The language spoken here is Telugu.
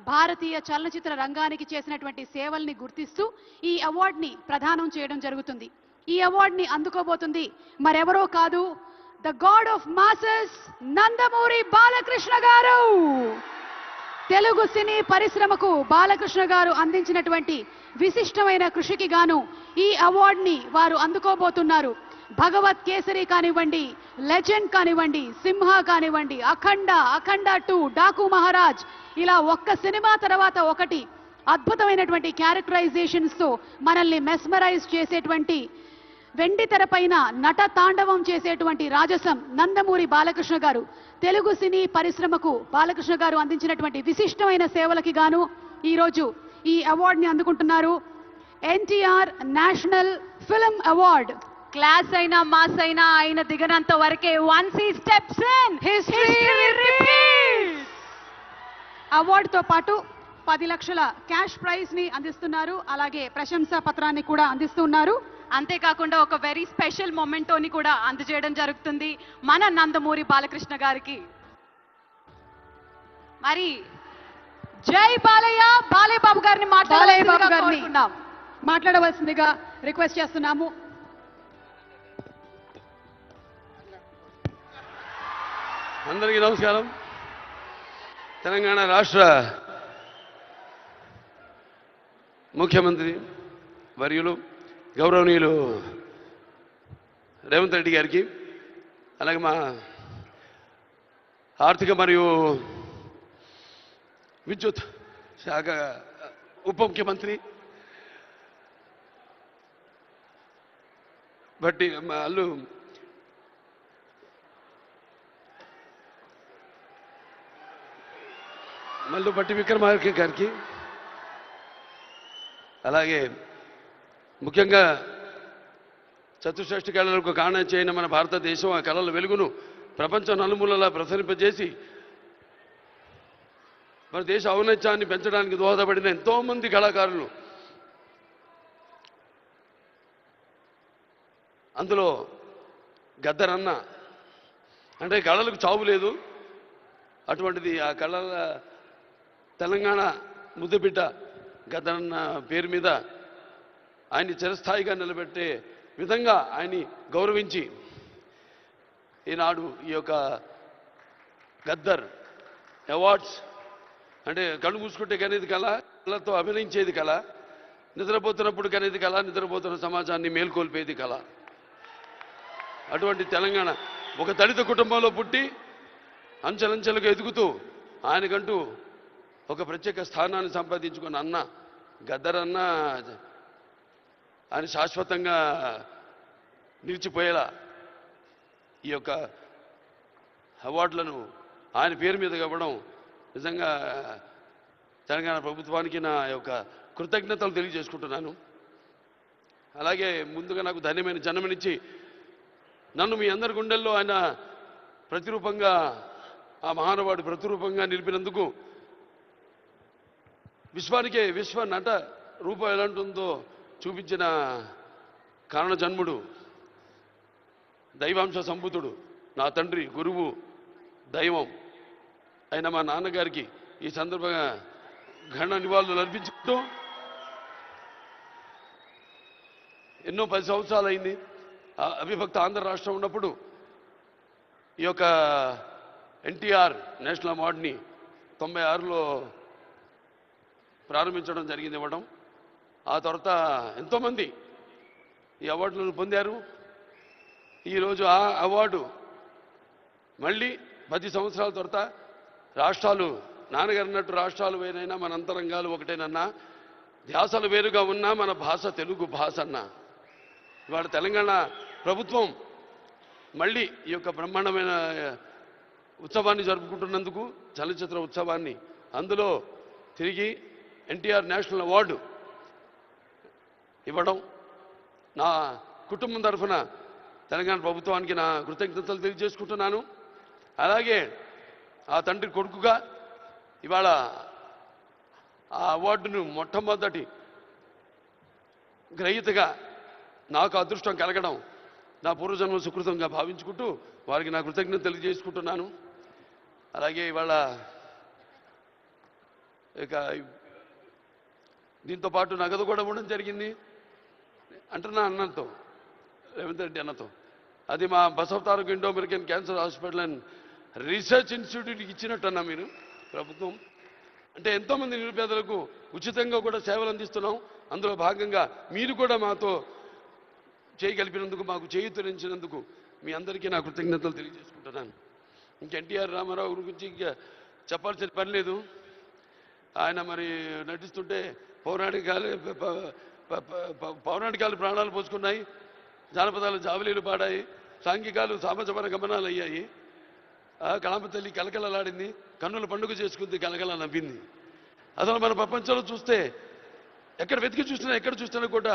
భారతీయ చలనచిత్ర రంగానికి చేసినటువంటి సేవల్ని గుర్తిస్తూ ఈ అవార్డుని ప్రదానం చేయడం జరుగుతుంది. ఈ అవార్డుని అందుకోబోతుంది మరెవరో కాదు, the God of masses Nandamuri Balakrishna గారు. తెలుగు సినీ పరిశ్రమకు బాలకృష్ణ గారు అందించినటువంటి విశిష్టమైన కృషికి గాను ఈ అవార్డుని వారు అందుకోబోతున్నారు. భగవత్ కేసరి కానివ్వండి, లెజెండ్ కానివ్వండి, సింహ కానివ్వండి, అఖండ, అఖండ 2, డాకు మహారాజ్, ఇలా ఒక్క సినిమా తర్వాత ఒకటి అద్భుతమైనటువంటి క్యారెక్టరైజేషన్స్ తో మనల్ని మెస్మరైజ్ చేసేటువంటి, వెండి తెరపైన నట తాండవం చేసేటువంటి రాజసం నందమూరి బాలకృష్ణ గారు. తెలుగు సినీ పరిశ్రమకు బాలకృష్ణ గారు అందించినటువంటి విశిష్టమైన సేవలకి గాను ఈరోజు ఈ అవార్డుని అందుకుంటున్నారు. NTR national film award. Class అయినా మాస్ అయినా ఆయన దిగనంత వరకే once he steps in history repeats. అవార్డుతో పాటు 10 లక్షల క్యాష్ ప్రైజ్ ని అందిస్తున్నారు. అలాగే ప్రశంసా పత్రాన్ని కూడా అందిస్తున్నారు. అంతేకాకుండా ఒక వెరీ స్పెషల్ మొమెంటోని కూడా అందజేయడం జరుగుతుంది మన నందమూరి బాలకృష్ణ గారికి. మరి జై బాలయ్య, బాలయ్య బాబు గారిని మాట్లాడవలసిందిగా రిక్వెస్ట్ చేస్తున్నాము. అందరికీ నమస్కారం. తెలంగాణ రాష్ట్ర ముఖ్యమంత్రి వర్యులు గౌరవనీయులు రేవంత్ రెడ్డి గారికి, అలాగే మా ఆర్థిక మరియు విద్యుత్ శాఖ ఉప ముఖ్యమంత్రి బట్టి అల్లు మల్లు బట్టి విక్రమార్క గారికి, అలాగే ముఖ్యంగా చతుషష్ఠి కళలకు కారణం చేయని మన భారతదేశం ఆ కళల వెలుగును ప్రపంచం నలుమూలలా ప్రసరింపజేసి మన దేశ ఔన్నత్యాన్ని పెంచడానికి దోహదపడిన ఎంతోమంది కళాకారులు, అందులో గద్దరన్న అంటే కళలకు చావు లేదు, అటువంటిది ఆ కళల తెలంగాణ ముద్దుబిడ్డ గద్దరన్న పేరు మీద ఆయన్ని చిరస్థాయిగా నిలబెట్టే విధంగా ఆయన్ని గౌరవించి ఈనాడు ఈ యొక్క గద్దర్ అవార్డ్స్ అంటే కళ్ళు మూసుకుంటే కనేది కళ, కళతో అభినయించేది కళ, నిద్రపోతున్నప్పుడు కనేది కళ, నిద్రపోతున్న సమాజాన్ని మేల్కొల్పేది కళ. అటువంటి తెలంగాణ ఒక దళిత కుటుంబంలో పుట్టి అంచెలంచెలుగా ఎదుగుతూ ఆయనకంటూ ఒక ప్రత్యేక స్థానాన్ని సంపాదించుకున్న అన్న గద్దరన్న ఆయన శాశ్వతంగా నిలిచిపోయేలా ఈ యొక్క అవార్డులను ఆయన పేరు మీద ఇవ్వడం నిజంగా తెలంగాణ ప్రభుత్వానికి నా యొక్క కృతజ్ఞతలు తెలియజేసుకుంటున్నాను. అలాగే ముందుగా నాకు ధన్యమైన జన్మనిచ్చి నన్ను మీ అందరి గుండెల్లో ఆయన ప్రతిరూపంగా, ఆ మహానుభావుడు ప్రతిరూపంగా నిలిపినందుకు, విశ్వానికే విశ్వ నట రూపం ఎలాంటిందో చూపించిన కారణ జన్ముడు, దైవాంశ సంభూతుడు, నా తండ్రి, గురువు, దైవం అయిన మా నాన్నగారికి ఈ సందర్భంగా ఘన నివాళులు అర్పించుకుంటూ, ఎన్నో 10 సంవత్సరాలు అయింది అవిభక్త ఆంధ్ర రాష్ట్రం ఉన్నప్పుడు ఈ యొక్క ఎన్టీఆర్ నేషనల్ అవార్డుని 96లో ప్రారంభించడం జరిగింది, ఇవ్వడం. ఆ తర్వాత ఎంతోమంది ఈ అవార్డులను పొందారు. ఈరోజు ఆ అవార్డు మళ్ళీ 10 సంవత్సరాల తర్వాత రాష్ట్రాలు, నాన్నగారు అన్నట్టు రాష్ట్రాలు వేరైనా మన అంతరంగాలు ఒకటేనన్నా, ధ్యాసలు వేరుగా ఉన్నా మన భాష తెలుగు భాష అన్నా. ఇవాళ తెలంగాణ ప్రభుత్వం మళ్ళీ ఈ యొక్క బ్రహ్మాండమైన ఉత్సవాన్ని జరుపుకుంటున్నందుకు, చలనచిత్ర ఉత్సవాన్ని, అందులో తిరిగి ఎన్టీఆర్ నేషనల్ అవార్డు ఇవ్వడం నా కుటుంబం తరఫున తెలంగాణ ప్రభుత్వానికి నా కృతజ్ఞతలు తెలియజేసుకుంటున్నాను. అలాగే ఆ తండ్రి కొడుకుగా ఇవాళ ఆ అవార్డును మొట్టమొదటి గ్రహీతగా నాకు అదృష్టం కలగడం నా పూర్వజన్మ సుకృతంగా భావించుకుంటూ వారికి నా కృతజ్ఞత తెలియజేసుకుంటున్నాను. అలాగే ఇవాళ ఇక దీంతో పాటు నగదు కూడా ఇవ్వడం జరిగింది అంటున్నా అన్నతో రేవంత్ రెడ్డి అన్నతో. అది మా Basavataraka Indo American cancer hospital and research ఇన్స్టిట్యూట్కి ఇచ్చినట్టన్నా మీరు ప్రభుత్వం. అంటే ఎంతోమంది నిరుపేదలకు ఉచితంగా కూడా సేవలు అందిస్తున్నాం. అందులో భాగంగా మీరు కూడా మాతో చేయగలిపినందుకు, మాకు చేయూతనించినందుకు మీ అందరికీ నా కృతజ్ఞతలు తెలియజేసుకుంటున్నాను. ఇంక ఎన్టీఆర్ రామారావు గురించి ఇంకా చెప్పాల్సిన పని లేదు. ఆయన మరి నటిస్తుంటే పౌరాణికాలు ప్రాణాలు పోసుకున్నాయి, జానపదాలు జావలీలు పాడాయి, సాంఘికాలు సామజమన గమనాలు అయ్యాయి. కళామ తల్లి కలకలలాడింది, కన్నుల పండుగ చేసుకుంది, కలకల నవ్వింది. అసలు మన ప్రపంచంలో చూస్తే ఎక్కడ వెతికి చూసినా ఎక్కడ చూసినా కూడా